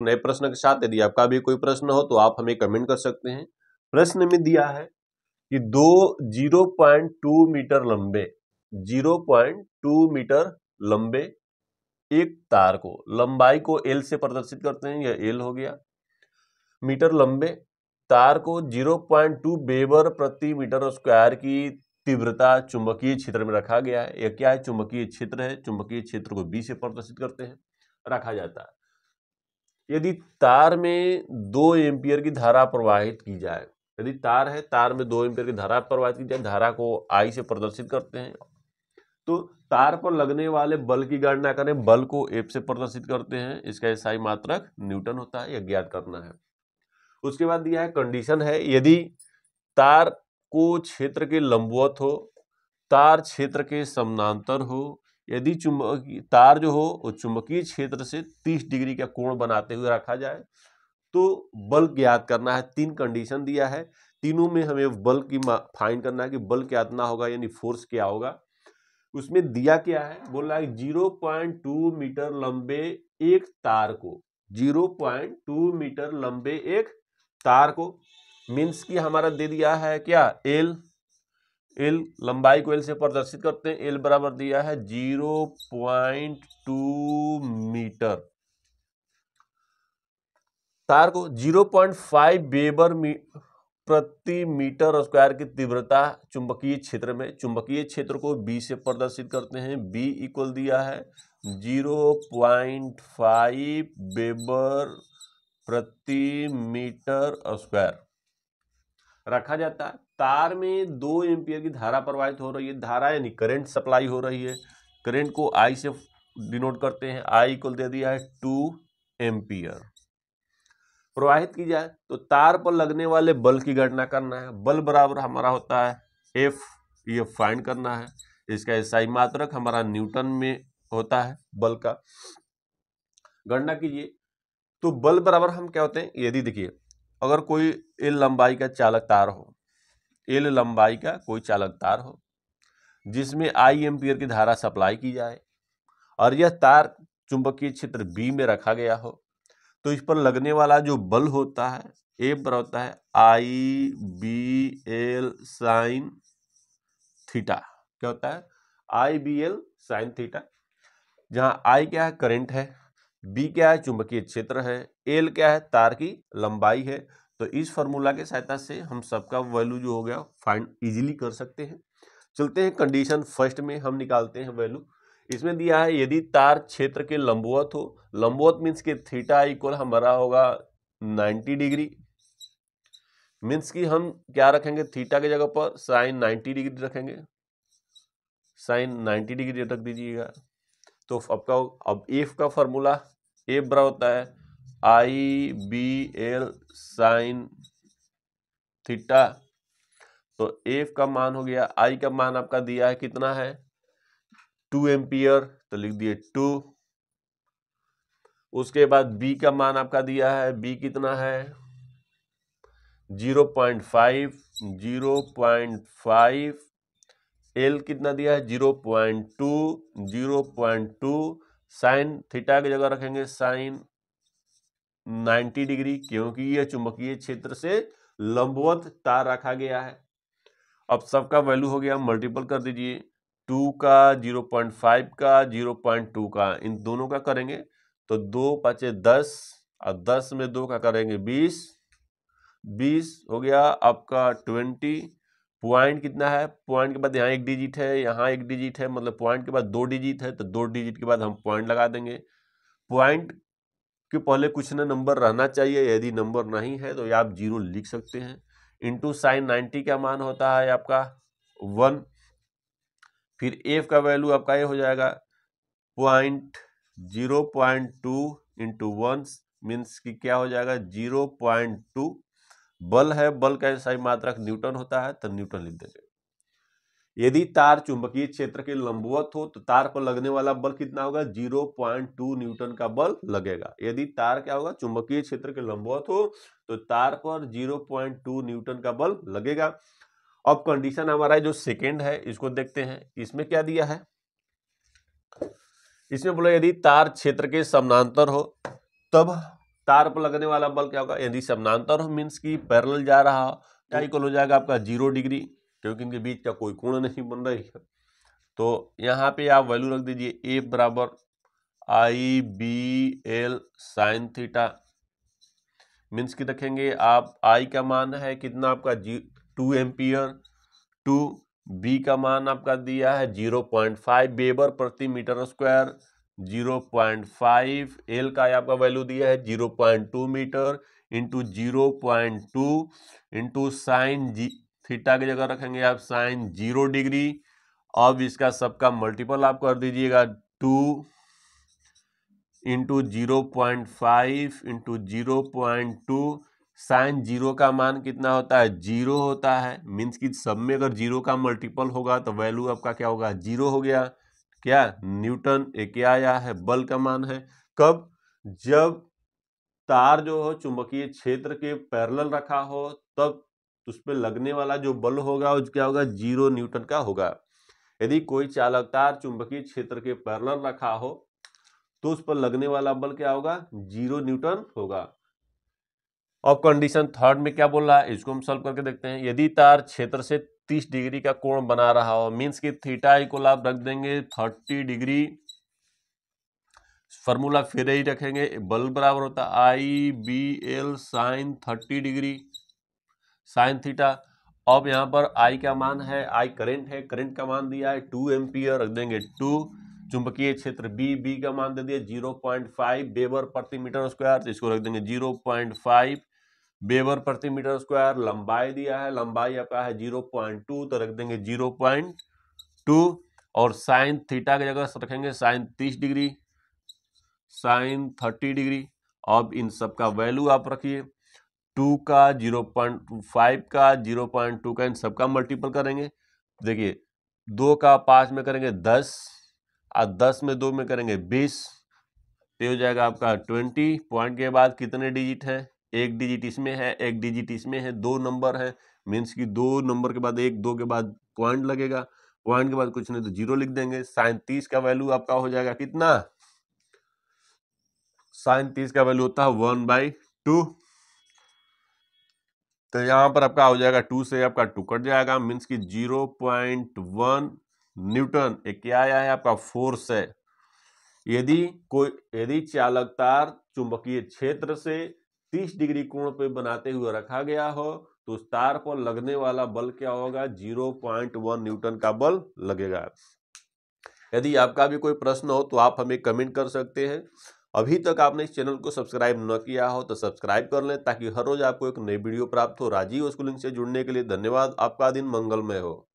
नए प्रश्न के साथ यदि आपका भी कोई प्रश्न हो तो आप हमें कमेंट कर सकते हैं। प्रश्न में दिया है कि 0.2 मीटर लंबे 0.2 मीटर लंबे एक तार को लंबाई को एल से प्रदर्शित करते हैं, यह एल हो गया। मीटर लंबे तार को 0.2 वेबर प्रति मीटर स्क्वायर की तीव्रता चुंबकीय क्षेत्र में रखा गया है। यह क्या है? चुंबकीय क्षेत्र है। चुंबकीय क्षेत्र को बी से प्रदर्शित करते हैं, रखा जाता है। यदि तार में 2 एम्पियर की धारा प्रवाहित की जाए, यदि तार है, तार में 2 एम्पियर की धारा प्रवाहित की जाए, धारा को आई से प्रदर्शित करते हैं, तो तार पर लगने वाले बल की गणना करें, बल को एफ से प्रदर्शित करते हैं, इसका एसआई मात्रक न्यूटन होता है, यह ज्ञात करना है। उसके बाद दिया है कंडीशन है, यदि तार को क्षेत्र के लंबवत हो, तार क्षेत्र के समानांतर हो, यदि चुंबकीय तार जो हो वो चुंबकीय क्षेत्र से 30 डिग्री का कोण बनाते हुए रखा जाए, तो बल ज्ञात करना है। 3 कंडीशन दिया है, तीनों में हमें बल की फाइंड करना है कि बल कितना होगा, यानी फोर्स क्या होगा। उसमें दिया क्या है, बोल रहा है 0.2 मीटर लंबे एक तार को, 0.2 मीटर लंबे एक तार को, मीन्स की हमारा दे दिया है क्या, एल लंबाई को एल से प्रदर्शित करते हैं, एल बराबर दिया है 0.2 मीटर। तार को 0.5 वेबर प्रति मीटर स्क्वायर की तीव्रता चुंबकीय क्षेत्र में, चुंबकीय क्षेत्र को बी से प्रदर्शित करते हैं, बी इक्वल दिया है 0.5 वेबर प्रति मीटर स्क्वायर, रखा जाता है। तार में 2 एम्पियर की धारा प्रवाहित हो रही है, धारा यानी करंट सप्लाई हो रही है, करंट को आई से डिनोट करते हैं, आई इक्वल दे दिया है 2 एम्पियर प्रवाहित की जाए, तो तार पर लगने वाले बल की गणना करना है। बल बराबर हमारा होता है एफ, ये फाइंड करना है, इसका एसआई मात्रक हमारा न्यूटन में होता है, बल का गणना कीजिए। तो बल बराबर हम क्या होते हैं, यदि देखिए अगर कोई एल लंबाई का चालक तार हो, एल लंबाई का कोई चालक तार हो जिसमें आई एम्पियर की धारा सप्लाई की जाए और यह तार चुंबकीय क्षेत्र बी में रखा गया हो, तो इस पर लगने वाला जो बल होता है एफ बराबर होता है आई बी एल साइन थीटा। क्या होता है? आई बी एल साइन थीटा, जहां आई क्या है, करंट है, बी क्या है, चुंबकीय क्षेत्र है, एल क्या है, तार की लंबाई है। तो इस फॉर्मूला के सहायता से हम सबका वैल्यू जो हो गया फाइंड इजीली कर सकते हैं। चलते हैं कंडीशन फर्स्ट में, हम निकालते हैं वैल्यू। इसमें दिया है यदि तार क्षेत्र के लंबवत हो, लंबवत मीन्स के थीटा इक्वल हमारा होगा 90 डिग्री, मीन्स कि हम क्या रखेंगे, थीटा की जगह पर साइन 90 डिग्री रखेंगे, साइन 90 डिग्री रख दीजिएगा। तो आपका अब एफ का फॉर्मूला, एफ बराबर होता है आई बी एल साइन थीटा। तो एफ का मान हो गया, आई का मान आपका दिया है कितना है 2 एम्पियर, तो लिख दिए 2। उसके बाद बी का मान आपका दिया है, बी कितना है 0.5, 0.5, एल कितना दिया है 0.2, 0.2, साइन थीटा की जगह रखेंगे साइन 90 डिग्री, क्योंकि यह चुंबकीय क्षेत्र से लंबवत तार रखा गया है। अब सबका वैल्यू हो गया, मल्टीपल कर दीजिए, 2 का 0.5 का 0.2 का, इन दोनों का करेंगे तो 2 5 10 और 10 में 2 का करेंगे 20, 20 हो गया आपका 20। पॉइंट कितना है, पॉइंट के बाद यहाँ एक डिजिट है, यहाँ एक डिजिट है, मतलब पॉइंट के बाद 2 डिजिट है, तो 2 डिजिट के बाद हम पॉइंट लगा देंगे। पॉइंट के पहले कुछ ना नंबर रहना चाहिए, यदि नंबर नहीं है तो आप 0 लिख सकते हैं। इंटू साइन 90 का मान होता है आपका 1, फिर एफ का वैल्यू आपका ये हो जाएगा 0.2 इंटू 1 मीन्स कि क्या हो जाएगा 0.2। बल है, बल का सही मात्रक न्यूटन होता है, तो न्यूटन लिख देंगे। यदि तार चुंबकीय क्षेत्र के लंबवत हो तो तार पर लगने वाला बल कितना होगा 0.2 न्यूटन का बल लगेगा। यदि तार क्या होगा चुंबकीय क्षेत्र के लंबवत हो तो तार पर 0.2 न्यूटन का बल लगेगा। अब कंडीशन हमारा जो सेकेंड है इसको देखते हैं, इसमें क्या दिया है, इसमें बोला यदि तार क्षेत्र के समानांतर हो तब तार पर लगने वाला बल क्या होगा, यदि समानांतर हो मीन्स की पैरेलल जा रहा हो, क्या इक्वल हो जाएगा आपका 0 डिग्री, क्योंकि इनके बीच का कोई कोण नहीं बन रही है। तो यहाँ पे आप वैल्यू रख दीजिए ए बराबर IBL साइन थीटा, मीन्स की रखेंगे आप आई का मान है कितना आपका 2 एम्पियर, 2 बी का मान आपका दिया है 0.5 वेबर प्रति मीटर स्क्वायर, 0.5 एल का आपका वैल्यू दिया है 0.2 meter into 0.2 into sine theta की जगह रखेंगे आप साइन 0 डिग्री। अब इसका सबका मल्टीपल आप कर दीजिएगा 2 इंटू 0.5 इंटू 0.2, साइन 0 का मान कितना होता है 0 होता है, मीन्स कि सब में अगर 0 का मल्टीपल होगा तो वैल्यू आपका क्या होगा 0 हो गया। क्या न्यूटन एक क्या आया है बल का मान है, कब, जब तार जो हो चुंबकीय क्षेत्र के पैरेलल रखा हो तब उस पर लगने वाला जो बल होगा वो क्या होगा 0 न्यूटन का होगा। यदि कोई चालक तार चुंबकीय क्षेत्र के पैरेलल रखा हो तो उस पर लगने वाला बल क्या होगा 0 न्यूटन होगा। अब कंडीशन थर्ड में क्या बोल रहा है, इसको हम सॉल्व करके देखते हैं। यदि तार क्षेत्र से 30 डिग्री का कोण बना रहा हो, मीन्स कि थीटा इक्वल आप रख देंगे 30 डिग्री, फॉर्मूला फिर ही रखेंगे, बल बराबर होता है IBL sine 30 degree sine theta. अब यहाँ पर आई का मान है, आई करंट है, करंट का मान दिया है 2 एम्पियर, रख देंगे 2, चुंबकीय क्षेत्र बी का मान दे दिया 0.5 वेबर प्रति मीटर स्क्वायर, तो इसको रख देंगे 0.5 वेबर प्रति मीटर स्क्वायर। लंबाई दिया है, लंबाई आपका है 0.2, तो रख देंगे 0.2 और साइन थीटा की जगह रखेंगे साइन 30 डिग्री साइन 30 डिग्री। अब इन सब का वैल्यू आप रखिए, 2 का 0.5 का 0.2 का इन सबका मल्टीपल करेंगे, देखिए 2 का 5 में करेंगे 10 और 10 में 2 में करेंगे 20, तो हो जाएगा आपका 20। पॉइंट के बाद कितने डिजिट है, एक डिजिट इसमें है एक डिजिट इसमें है, 2 नंबर है, मीन्स कि 2 नंबर के बाद 1, 2 के बाद पॉइंट लगेगा, पॉइंट के बाद कुछ नहीं तो 0 लिख देंगे। साइन 30 का वैल्यू आपका हो जाएगा कितना, साइन 30 का वैल्यू होता है 1/2, तो यहाँ पर आपका हो जाएगा 2 से आपका 2 कट जाएगा, मीन्स कि 0.1 न्यूटन एक क्या आया है आपका फोर्स है। यदि चालक तार चुंबकीय क्षेत्र से 30 डिग्री कोण पे बनाते हुए रखा गया हो तो उस तार पर लगने वाला बल क्या होगा 0.1 न्यूटन का बल लगेगा। यदि आपका भी कोई प्रश्न हो तो आप हमें कमेंट कर सकते हैं। अभी तक आपने इस चैनल को सब्सक्राइब न किया हो तो सब्सक्राइब कर लें ताकि हर रोज आपको एक नई वीडियो प्राप्त हो। राजीव स्कूलिंग से जुड़ने के लिए धन्यवाद। आपका दिन मंगलमय हो।